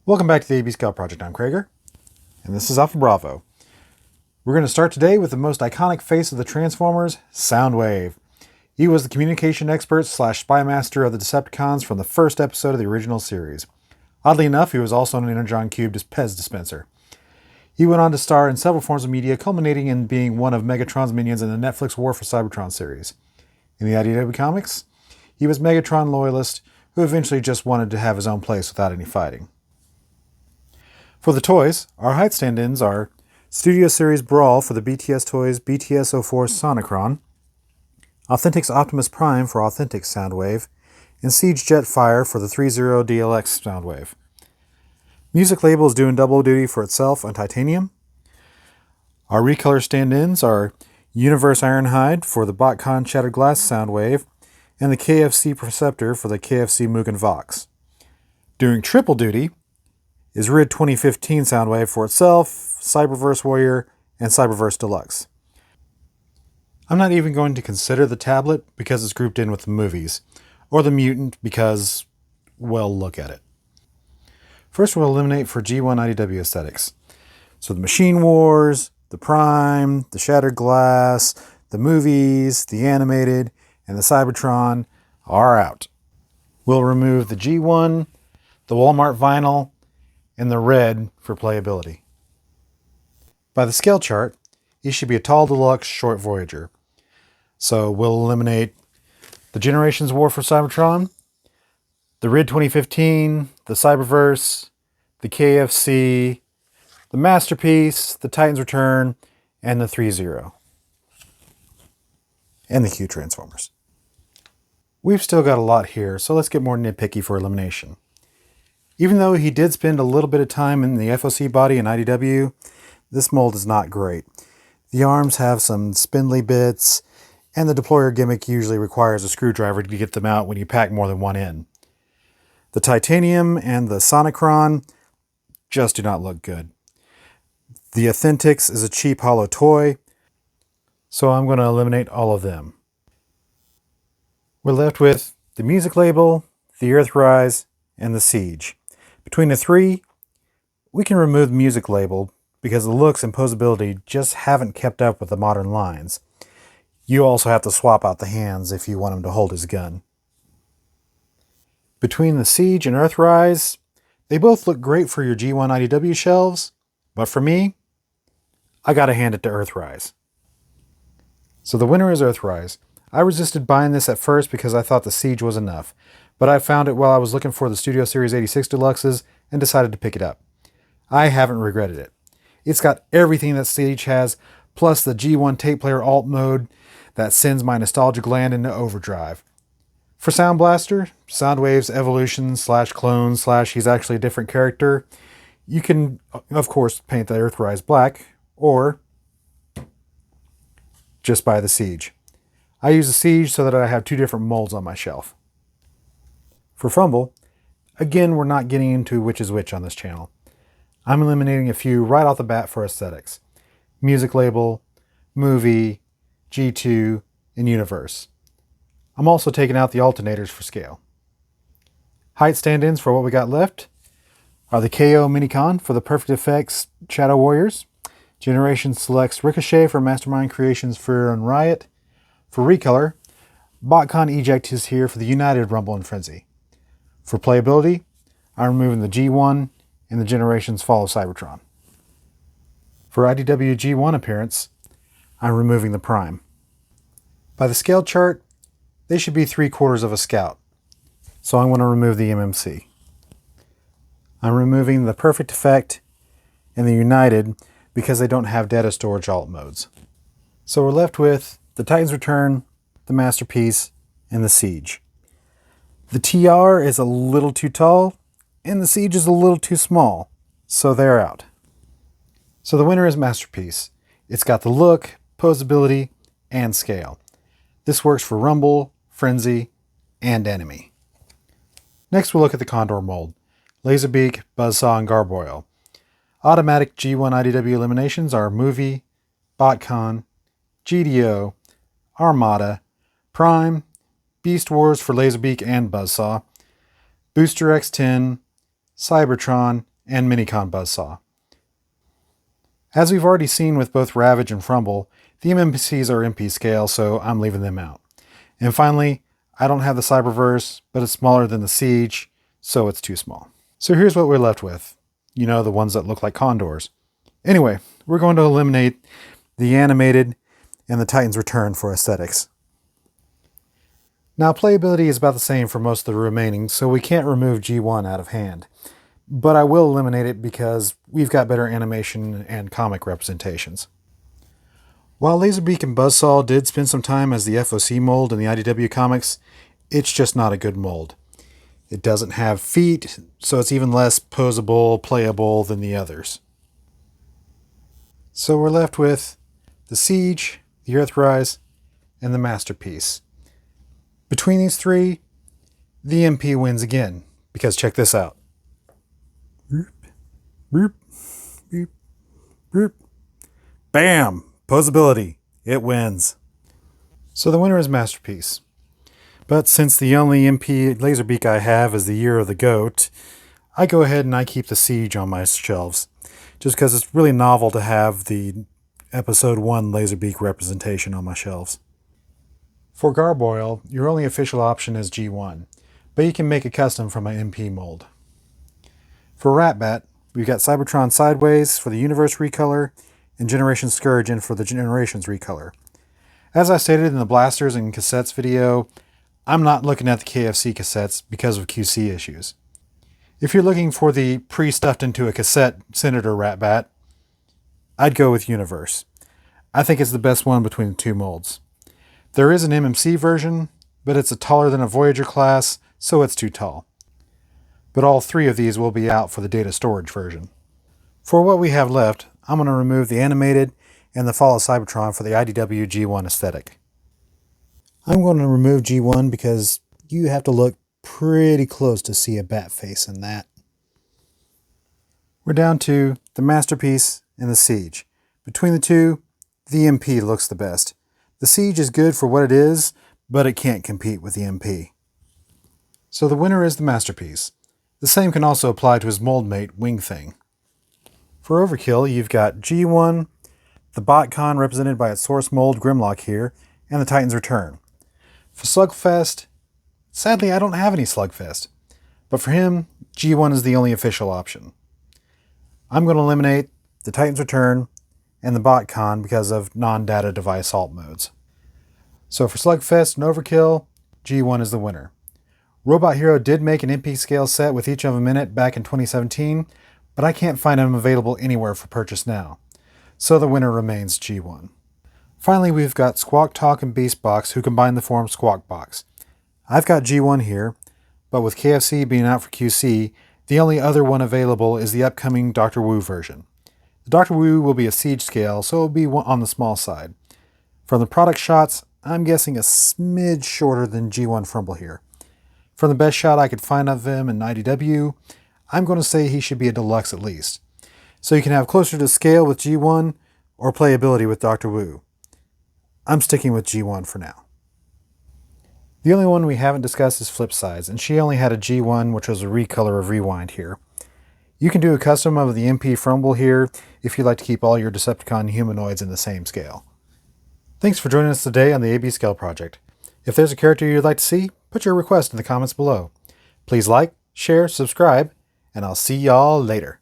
Welcome back to the AB Scout Project. I'm Krager, and this is Alpha Bravo. We're going to start today with the most iconic face of the Transformers, Soundwave. He was the communication expert slash spy master of the Decepticons from the first episode of the original series. Oddly enough, he was also an Energon Cube Pez dispenser. He went on to star in several forms of media, culminating in being one of Megatron's minions in the Netflix War for Cybertron series. In the IDW comics, he was Megatron loyalist who eventually just wanted to have his own place without any fighting. For the toys, our height stand-ins are Studio Series Brawl for the BTS Toys BTS-04 Sonicron, Authentics Optimus Prime for Authentic Soundwave, and Siege Jetfire for the 30 DLX Soundwave. Music Label is doing double duty for itself on Titanium. Our recolor stand-ins are Universe Ironhide for the BotCon Shattered Glass Soundwave, and the KFC Perceptor for the KFC Mugen Vox. Doing triple duty is RID 2015 Soundwave for itself, Cyberverse Warrior, and Cyberverse Deluxe. I'm not even going to consider the tablet because it's grouped in with the movies, or the mutant because, well, look at it. First we'll eliminate for G1 IDW aesthetics. So the Machine Wars, the Prime, the Shattered Glass, the movies, the animated, and the Cybertron are out. We'll remove the G1, the Walmart vinyl, and the red for playability. By the scale chart, he should be a tall deluxe short Voyager. So we'll eliminate the Generations War for Cybertron, the RID 2015, the Cyberverse, the KFC, the Masterpiece, the Titans Return, and the 3-0. And the Q Transformers. We've still got a lot here, so let's get more nitpicky for elimination. Even though he did spend a little bit of time in the FOC body in IDW, this mold is not great. The arms have some spindly bits, and the deployer gimmick usually requires a screwdriver to get them out when you pack more than one in. The Titanium and the Sonicron just do not look good. The Authentics is a cheap hollow toy, so I'm going to eliminate all of them. We're left with the Music Label, the Earthrise, and the Siege. Between the three, we can remove the Music Label because the looks and posability just haven't kept up with the modern lines. You also have to swap out the hands if you want him to hold his gun. Between the Siege and Earthrise, they both look great for your G1 IDW shelves, but for me, I gotta hand it to Earthrise. So the winner is Earthrise. I resisted buying this at first because I thought the Siege was enough, but I found it while I was looking for the Studio Series 86 Deluxes and decided to pick it up. I haven't regretted it. It's got everything that Siege has, plus the G1 tape player alt mode that sends my nostalgia gland into overdrive. For Sound Blaster, Soundwave's evolution / clone / he's actually a different character, you can, of course, paint the Earthrise black, or just buy the Siege. I use the Siege so that I have two different molds on my shelf. For Fumble, again, we're not getting into which is which on this channel. I'm eliminating a few right off the bat for aesthetics. Music Label, Movie, G2, and Universe. I'm also taking out the alternators for scale. Height stand-ins for what we got left are the KO Minicon for the Perfect Effects Shadow Warriors, Generation selects Ricochet for Mastermind Creations Fear and Riot. For recolor, BotCon Eject is here for the United Rumble and Frenzy. For playability, I'm removing the G1 and the Generations Fall of Cybertron. For IDW G1 appearance, I'm removing the Prime. By the scale chart, they should be 3/4 of a Scout, so I'm going to remove the MMC. I'm removing the Perfect Effect and the United because they don't have data storage alt modes. So we're left with the Titans Return, the Masterpiece, and the Siege. The TR is a little too tall, and the Siege is a little too small, so they're out. So the winner is Masterpiece. It's got the look, posability, and scale. This works for Rumble, Frenzy, and Enemy. Next we'll look at the Condor mold. Laserbeak, Buzzsaw, and Garboil. Automatic G1 IDW eliminations are Movie, BotCon, GDO, Armada, Prime, Beast Wars for Laserbeak and Buzzsaw, Booster X10, Cybertron, and Minicon Buzzsaw. As we've already seen with both Ravage and Frumble, the MMCs are MP scale, so I'm leaving them out. And finally, I don't have the Cyberverse, but it's smaller than the Siege, so it's too small. So here's what we're left with. You know, the ones that look like Condors. Anyway, we're going to eliminate the Animated and the Titan's Return for aesthetics. Now, playability is about the same for most of the remaining, so we can't remove G1 out of hand. But I will eliminate it because we've got better animation and comic representations. While Laserbeak and Buzzsaw did spend some time as the FOC mold in the IDW comics, it's just not a good mold. It doesn't have feet, so it's even less posable, playable than the others. So we're left with the Siege, the Earthrise, and the Masterpiece. Between these three, the MP wins again, because check this out. Boop, boop, boop, boop. Bam! Posability. It wins. So the winner is Masterpiece. But since the only MP Laserbeak I have is the Year of the Goat, I go ahead and I keep the Siege on my shelves, just because it's really novel to have the Episode 1 Laserbeak representation on my shelves. For Garboil, your only official option is G1, but you can make a custom from an MP mold. For Ratbat, we've got Cybertron Sideways for the Universe recolor, and Generation Scourgeon for the Generations recolor. As I stated in the Blasters and Cassettes video, I'm not looking at the KFC cassettes because of QC issues. If you're looking for the pre-stuffed into a cassette Senator Ratbat, I'd go with Universe. I think it's the best one between the two molds. There is an MMC version, but it's a taller than a Voyager class, so it's too tall. But all three of these will be out for the data storage version. For what we have left, I'm going to remove the Animated and the Fall of Cybertron for the IDW G1 aesthetic. I'm going to remove G1 because you have to look pretty close to see a bat face in that. We're down to the Masterpiece and the Siege. Between the two, the MP looks the best. The Siege is good for what it is, but it can't compete with the MP. So the winner is the Masterpiece. The same can also apply to his mold mate, Wing Thing. For Overkill, you've got G1, the BotCon represented by its source mold Grimlock here, and the Titan's Return. For Slugfest, sadly I don't have any Slugfest, but for him, G1 is the only official option. I'm going to eliminate the Titan's Return and the BotCon because of non-data device alt modes. So for Slugfest and Overkill, G1 is the winner. Robot Hero did make an MP scale set with each of them in it back in 2017, but I can't find them available anywhere for purchase now. So the winner remains G1. Finally, we've got Squawk Talk and Beastbox, who combine to form Squawk Box. I've got G1 here, but with KFC being out for QC, the only other one available is the upcoming Dr. Wu version. The Dr. Wu will be a Siege scale, so it will be on the small side. From the product shots, I'm guessing a smidge shorter than G1 Frumble here. From the best shot I could find of him in IDW, I'm going to say he should be a deluxe at least. So you can have closer to scale with G1 or playability with Dr. Wu. I'm sticking with G1 for now. The only one we haven't discussed is Flipsides, and she only had a G1, which was a recolor of Rewind here. You can do a custom of the MP Frumble here if you'd like to keep all your Decepticon humanoids in the same scale. Thanks for joining us today on the AB Scale Project. If there's a character you'd like to see, put your request in the comments below. Please like, share, subscribe, and I'll see y'all later.